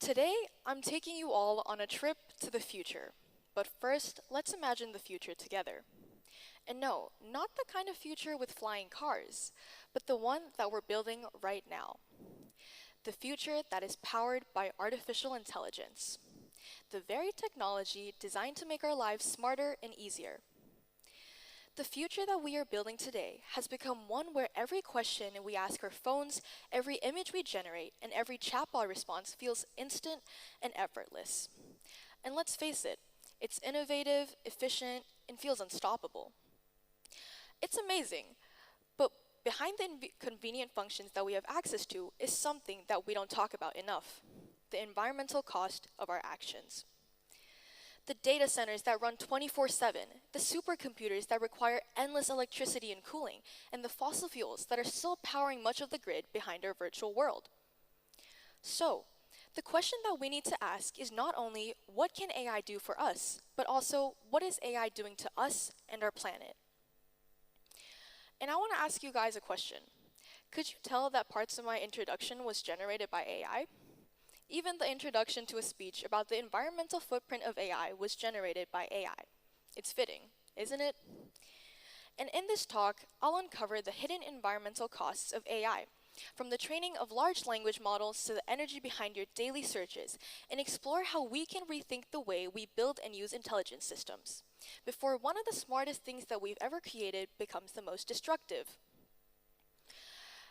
Today, I'm taking you all on a trip to the future. But first, let's imagine the future together. And no, not the kind of future with flying cars, but the one that we're building right now. The future that is powered by artificial intelligence. The very technology designed to make our lives smarter and easier. The future that we are building today has become one where every question we ask our phones, every image we generate, and every chatbot response feels instant and effortless. And let's face it, it's innovative, efficient, and feels unstoppable. It's amazing, but behind the convenient functions that we have access to is something that we don't talk about enough: the environmental cost of our actions. The data centers that run 24/7, the supercomputers that require endless electricity and cooling, and the fossil fuels that are still powering much of the grid behind our virtual world. So, the question that we need to ask is not only what can AI do for us, but also what is AI doing to us and our planet? And I want to ask you guys a question. Could you tell that parts of my introduction was generated by AI? Even the introduction to a speech about the environmental footprint of AI was generated by AI. It's fitting, isn't it? And in this talk, I'll uncover the hidden environmental costs of AI, from the training of large language models to the energy behind your daily searches, and explore how we can rethink the way we build and use intelligence systems, before one of the smartest things that we've ever created becomes the most destructive.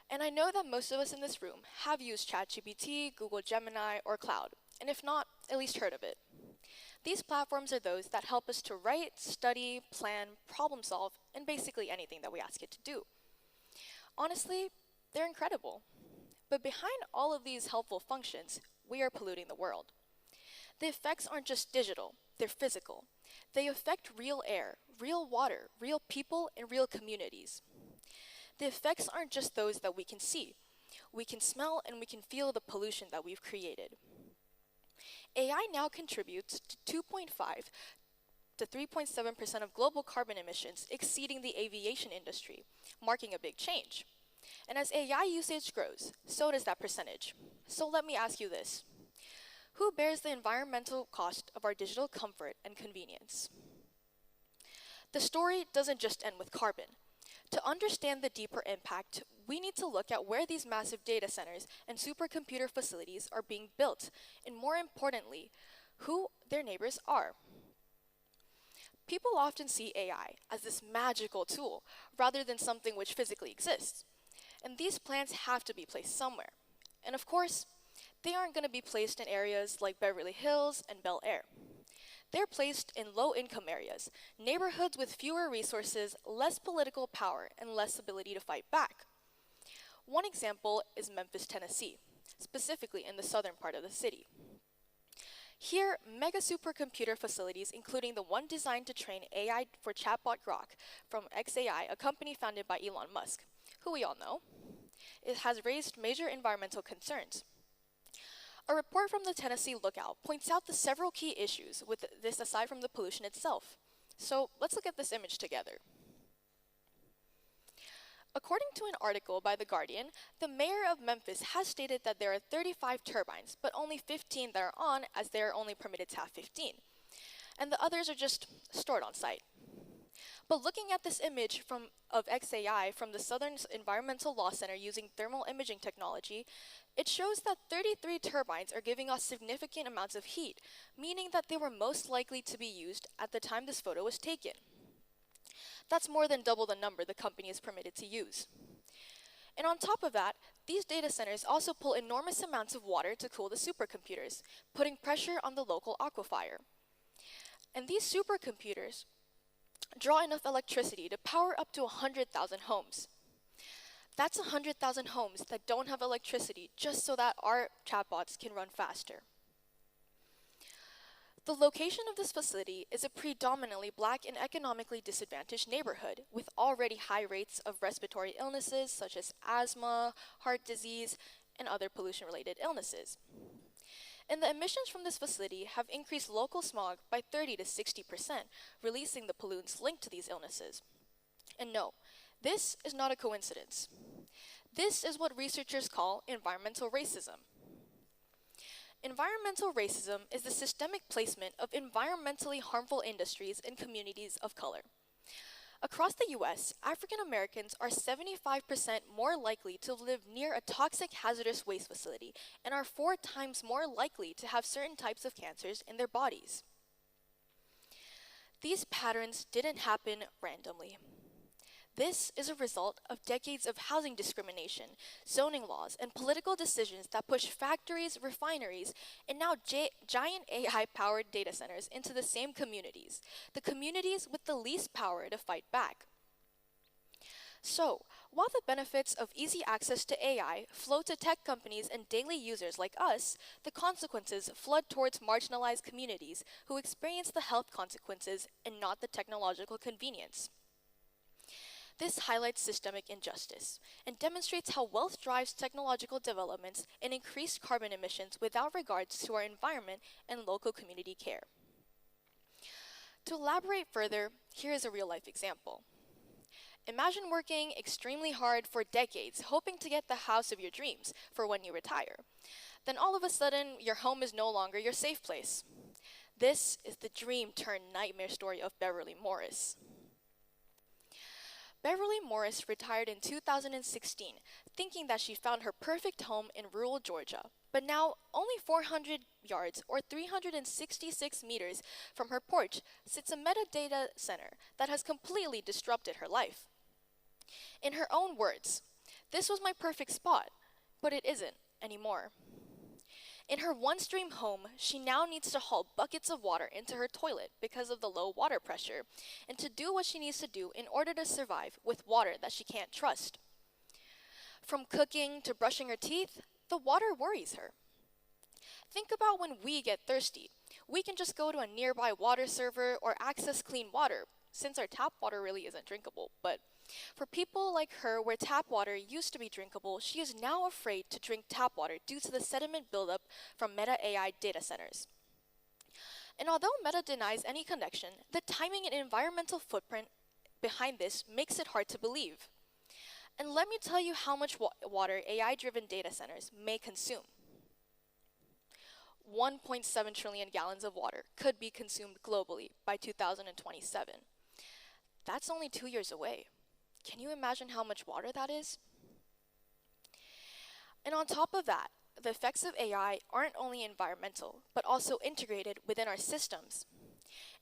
And I know that most of us in this room have used ChatGPT, Google Gemini, or Cloud, and if not, at least heard of it. These platforms are those that help us to write, study, plan, problem solve, and basically anything that we ask it to do. Honestly, they're incredible. But behind all of these helpful functions, we are polluting the world. The effects aren't just digital, they're physical. They affect real air, real water, real people, and real communities. The effects aren't just those that we can see. We can smell and we can feel the pollution that we've created. AI now contributes to 2.5 to 3.7% of global carbon emissions, exceeding the aviation industry, marking a big change. And as AI usage grows, so does that percentage. So let me ask you this: who bears the environmental cost of our digital comfort and convenience? The story doesn't just end with carbon. To understand the deeper impact, we need to look at where these massive data centers and supercomputer facilities are being built, and more importantly, who their neighbors are. People often see AI as this magical tool, rather than something which physically exists. And these plants have to be placed somewhere. And of course, they aren't going to be placed in areas like Beverly Hills and Bel Air. They're placed in low-income areas, neighborhoods with fewer resources, less political power, and less ability to fight back. One example is Memphis, Tennessee, specifically in the southern part of the city. Here, mega supercomputer facilities, including the one designed to train AI for chatbot Grok from xAI, a company founded by Elon Musk, who we all know, it has raised major environmental concerns. A report from the Tennessee Lookout points out the several key issues with this aside from the pollution itself. So let's look at this image together. According to an article by The Guardian, the mayor of Memphis has stated that there are 35 turbines, but only 15 that are on, as they are only permitted to have 15. And the others are just stored on site. But looking at this image of xAI from the Southern Environmental Law Center using thermal imaging technology, it shows that 33 turbines are giving off significant amounts of heat, meaning that they were most likely to be used at the time this photo was taken. That's more than double the number the company is permitted to use. And on top of that, these data centers also pull enormous amounts of water to cool the supercomputers, putting pressure on the local aquifer. And these supercomputers draw enough electricity to power up to 100,000 homes. That's 100,000 homes that don't have electricity just so that our chatbots can run faster. The location of this facility is a predominantly Black and economically disadvantaged neighborhood with already high rates of respiratory illnesses such as asthma, heart disease, and other pollution-related illnesses. And the emissions from this facility have increased local smog by 30 to 60%, releasing the pollutants linked to these illnesses. And no, this is not a coincidence. This is what researchers call environmental racism. Environmental racism is the systemic placement of environmentally harmful industries in communities of color. Across the US, African Americans are 75% more likely to live near a toxic hazardous waste facility and are 4 times more likely to have certain types of cancers in their bodies. These patterns didn't happen randomly. This is a result of decades of housing discrimination, zoning laws, and political decisions that push factories, refineries, and now giant AI-powered data centers into the same communities, the communities with the least power to fight back. So, while the benefits of easy access to AI flow to tech companies and daily users like us, the consequences flood towards marginalized communities who experience the health consequences and not the technological convenience. This highlights systemic injustice and demonstrates how wealth drives technological developments and increased carbon emissions without regards to our environment and local community care. To elaborate further, here is a real-life example. Imagine working extremely hard for decades, hoping to get the house of your dreams for when you retire. Then all of a sudden, your home is no longer your safe place. This is the dream turned nightmare story of Beverly Morris. Beverly Morris retired in 2016, thinking that she found her perfect home in rural Georgia. But now, only 400 yards or 366 meters from her porch sits a metadata center that has completely disrupted her life. In her own words, "This was my perfect spot, but it isn't anymore." In her once-dream home, she now needs to haul buckets of water into her toilet because of the low water pressure, and to do what she needs to do in order to survive with water that she can't trust. From cooking to brushing her teeth, the water worries her. Think about when we get thirsty. We can just go to a nearby water server or access clean water, since our tap water really isn't drinkable. But for people like her where tap water used to be drinkable, she is now afraid to drink tap water due to the sediment buildup from Meta AI data centers. And although Meta denies any connection, the timing and environmental footprint behind this makes it hard to believe. And let me tell you how much water AI-driven data centers may consume. 1.7 trillion gallons of water could be consumed globally by 2027. That's only 2 years away. Can you imagine how much water that is? And on top of that, the effects of AI aren't only environmental, but also integrated within our systems.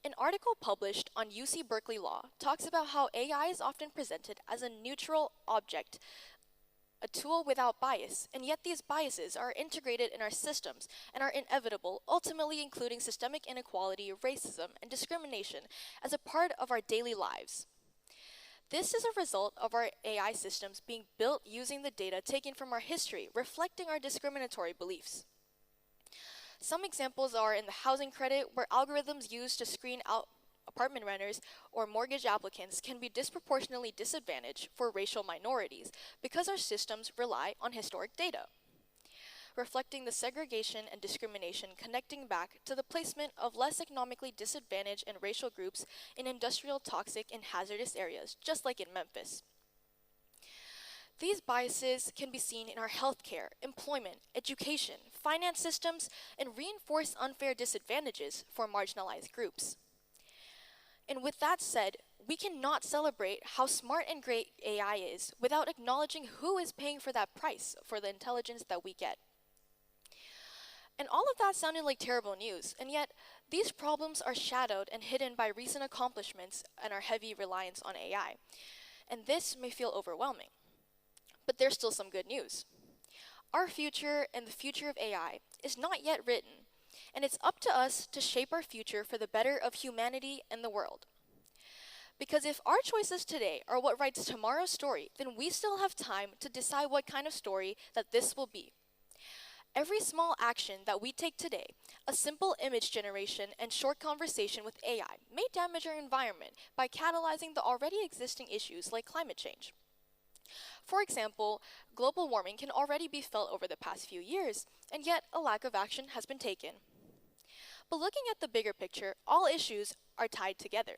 An article published on UC Berkeley Law talks about how AI is often presented as a neutral object, a tool without bias, and yet these biases are integrated in our systems and are inevitable, ultimately including systemic inequality, racism, and discrimination as a part of our daily lives. This is a result of our AI systems being built using the data taken from our history, reflecting our discriminatory beliefs. Some examples are in the housing credit, where algorithms used to screen out apartment renters or mortgage applicants can be disproportionately disadvantaged for racial minorities because our systems rely on historic data, reflecting the segregation and discrimination connecting back to the placement of less economically disadvantaged and racial groups in industrial, toxic, and hazardous areas, just like in Memphis. These biases can be seen in our healthcare, employment, education, finance systems, and reinforce unfair disadvantages for marginalized groups. And with that said, we cannot celebrate how smart and great AI is without acknowledging who is paying for that price for the intelligence that we get. And all of that sounded like terrible news, and yet these problems are shadowed and hidden by recent accomplishments and our heavy reliance on AI. And this may feel overwhelming. But there's still some good news. Our future and the future of AI is not yet written, and it's up to us to shape our future for the better of humanity and the world. Because if our choices today are what writes tomorrow's story, then we still have time to decide what kind of story that this will be. Every small action that we take today, a simple image generation and short conversation with AI, may damage our environment by catalyzing the already existing issues like climate change. For example, global warming can already be felt over the past few years, and yet a lack of action has been taken. But looking at the bigger picture, all issues are tied together.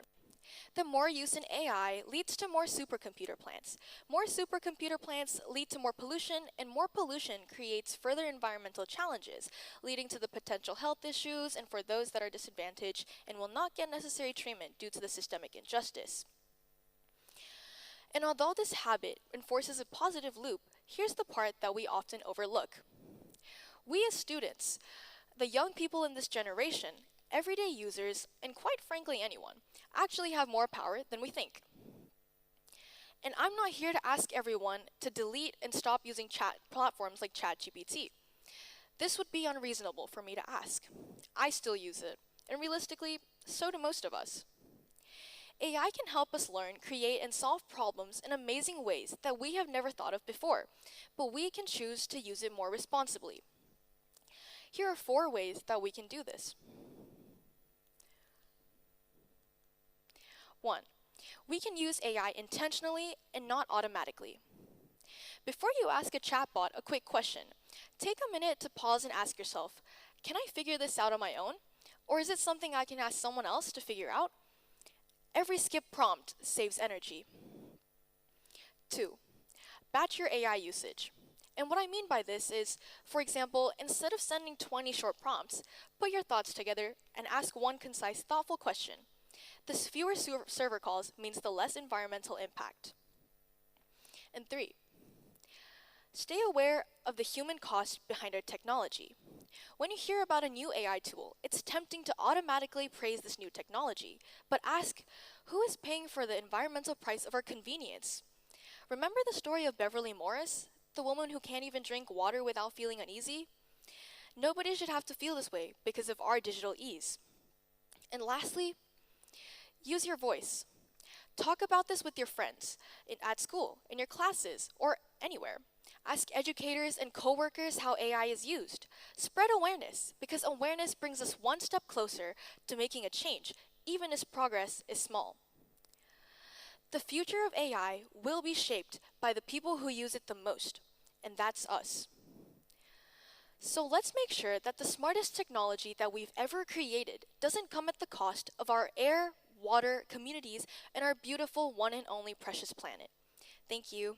The more use in AI leads to more supercomputer plants. More supercomputer plants lead to more pollution, and more pollution creates further environmental challenges, leading to the potential health issues and for those that are disadvantaged and will not get necessary treatment due to the systemic injustice. And although this habit enforces a positive loop, here's the part that we often overlook. We as students, the young people in this generation, everyday users, and quite frankly anyone, actually have more power than we think. And I'm not here to ask everyone to delete and stop using chat platforms like ChatGPT. This would be unreasonable for me to ask. I still use it, and realistically, so do most of us. AI can help us learn, create, and solve problems in amazing ways that we have never thought of before, but we can choose to use it more responsibly. Here are 4 ways that we can do this. 1. We can use AI intentionally and not automatically. Before you ask a chatbot a quick question, take a minute to pause and ask yourself, can I figure this out on my own? Or is it something I can ask someone else to figure out? Every skip prompt saves energy. 2. Batch your AI usage. And what I mean by this is, for example, instead of sending 20 short prompts, put your thoughts together and ask one concise, thoughtful question. This fewer server calls means the less environmental impact. And 3. Stay aware of the human cost behind our technology. When you hear about a new AI tool, it's tempting to automatically praise this new technology, but ask, who is paying for the environmental price of our convenience? Remember the story of Beverly Morris, the woman who can't even drink water without feeling uneasy? Nobody should have to feel this way because of our digital ease. And lastly, use your voice. Talk about this with your friends, at school, in your classes, or anywhere. Ask educators and coworkers how AI is used. Spread awareness, because awareness brings us one step closer to making a change, even as progress is small. The future of AI will be shaped by the people who use it the most, and that's us. So let's make sure that the smartest technology that we've ever created doesn't come at the cost of our air, water, communities, and our beautiful one and only precious planet. Thank you.